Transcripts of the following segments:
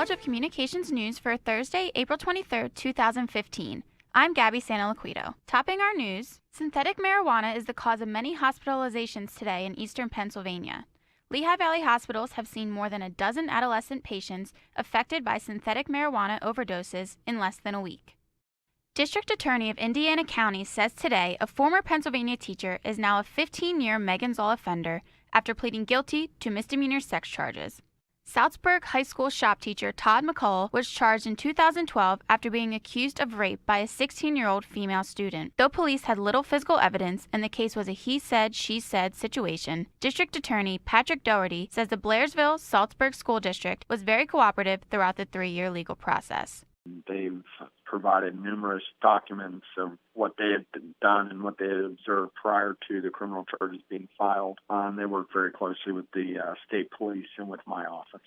College of Communications news for Thursday, April 23, 2015. I'm Gabby Santalaquido. Topping our news, synthetic marijuana is the cause of many hospitalizations today in eastern Pennsylvania. Lehigh Valley hospitals have seen more than a dozen adolescent patients affected by synthetic marijuana overdoses in less than a week. District Attorney of Indiana County says today a former Pennsylvania teacher is now a 15-year Megan's Law offender after pleading guilty to misdemeanor sex charges. Southsburg High School shop teacher Todd McCall was charged in 2012 after being accused of rape by a 16-year-old female student. Though police had little physical evidence and the case was a he said, she said situation, District Attorney Patrick Doherty says the Blairsville-Salzburg School District was very cooperative throughout the 3-year legal process. They've provided numerous documents of what they had done and what they had observed prior to the criminal charges being filed. They worked very closely with the state police and with my office.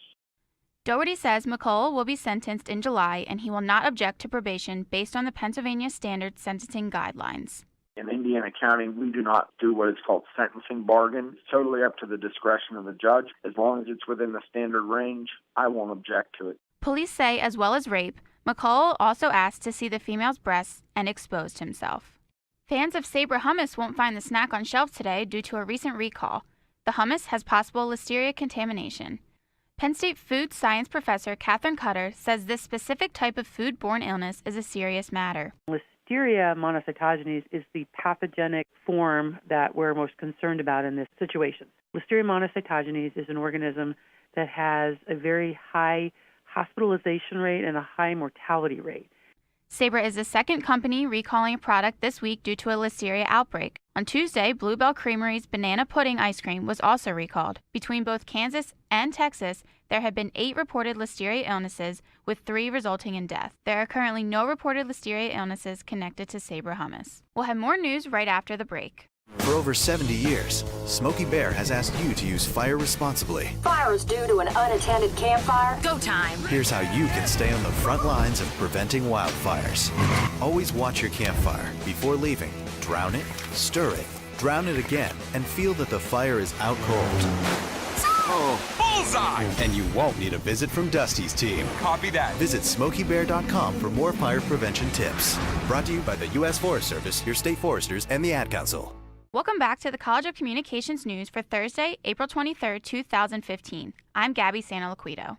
Doherty says McCall will be sentenced in July and he will not object to probation based on the Pennsylvania Standard Sentencing Guidelines. In Indiana County, we do not do what is called sentencing bargain. It's totally up to the discretion of the judge. As long as it's within the standard range, I won't object to it. Police say, as well as rape, McCall also asked to see the female's breasts and exposed himself. Fans of Sabra hummus won't find the snack on shelves today due to a recent recall. The hummus has possible listeria contamination. Penn State food science professor Catherine Cutter says this specific type of food-borne illness is a serious matter. Listeria monocytogenes is the pathogenic form that we're most concerned about in this situation. Listeria monocytogenes is an organism that has a very high hospitalization rate and a high mortality rate. Sabra is the second company recalling a product this week due to a listeria outbreak. On Tuesday, Bluebell Creamery's banana pudding ice cream was also recalled. Between both Kansas and Texas, there have been 8 reported listeria illnesses, with 3 resulting in death. There are currently no reported listeria illnesses connected to Sabra hummus. We'll have more news right after the break. For over 70 years, Smokey Bear has asked you to use fire responsibly. Fire is due to an unattended campfire. Go time. Here's how you can stay on the front lines of preventing wildfires. Always watch your campfire. Before leaving, drown it, stir it, drown it again, and feel that the fire is out cold. Oh, bullseye! And you won't need a visit from Dusty's team. Copy that. Visit SmokeyBear.com for more fire prevention tips. Brought to you by the U.S. Forest Service, your state foresters, and the Ad Council. Welcome back to the College of Communications news for Thursday, April 23, 2015. I'm Gabby Santalaquido.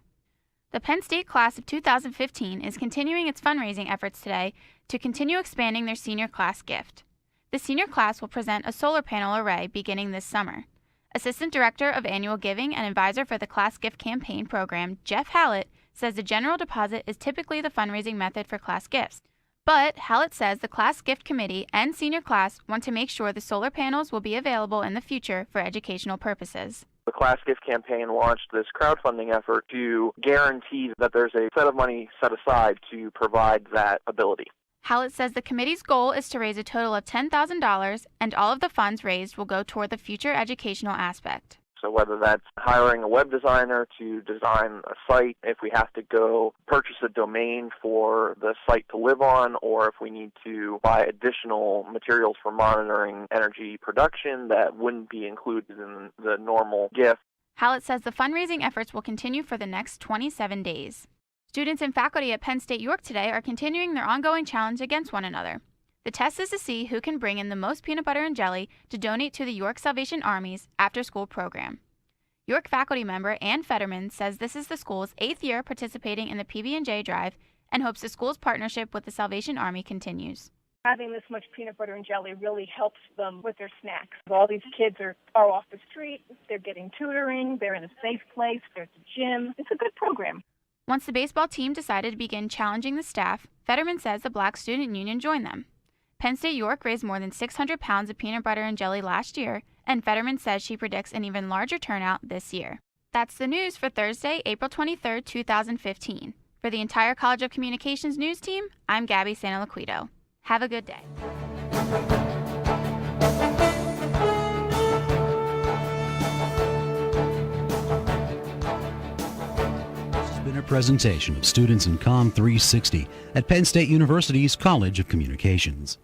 The Penn State class of 2015 is continuing its fundraising efforts today to continue expanding their senior class gift. The senior class will present a solar panel array beginning this summer. Assistant Director of Annual Giving and Advisor for the Class Gift Campaign program, Jeff Hallett, says the general deposit is typically the fundraising method for class gifts. But Hallett says the class gift committee and senior class want to make sure the solar panels will be available in the future for educational purposes. The Class Gift Campaign launched this crowdfunding effort to guarantee that there's a set of money set aside to provide that ability. Hallett says the committee's goal is to raise a total of $10,000, and all of the funds raised will go toward the future educational aspect. So whether that's hiring a web designer to design a site, if we have to go purchase a domain for the site to live on, or if we need to buy additional materials for monitoring energy production that wouldn't be included in the normal gift. Hallett says the fundraising efforts will continue for the next 27 days. Students and faculty at Penn State York today are continuing their ongoing challenge against one another. The test is to see who can bring in the most peanut butter and jelly to donate to the York Salvation Army's after-school program. York faculty member Ann Fetterman says this is the school's 8th year participating in the PB&J drive and hopes the school's partnership with the Salvation Army continues. Having this much peanut butter and jelly really helps them with their snacks. All these kids are off the street, they're getting tutoring, they're in a safe place, there's a gym. It's a good program. Once the baseball team decided to begin challenging the staff, Fetterman says the Black Student Union joined them. Penn State York raised more than 600 pounds of peanut butter and jelly last year, and Fetterman says she predicts an even larger turnout this year. That's the news for Thursday, April 23, 2015. For the entire College of Communications news team, I'm Gabby Santalaquido. Have a good day. This has been a presentation of students in COM 360 at Penn State University's College of Communications.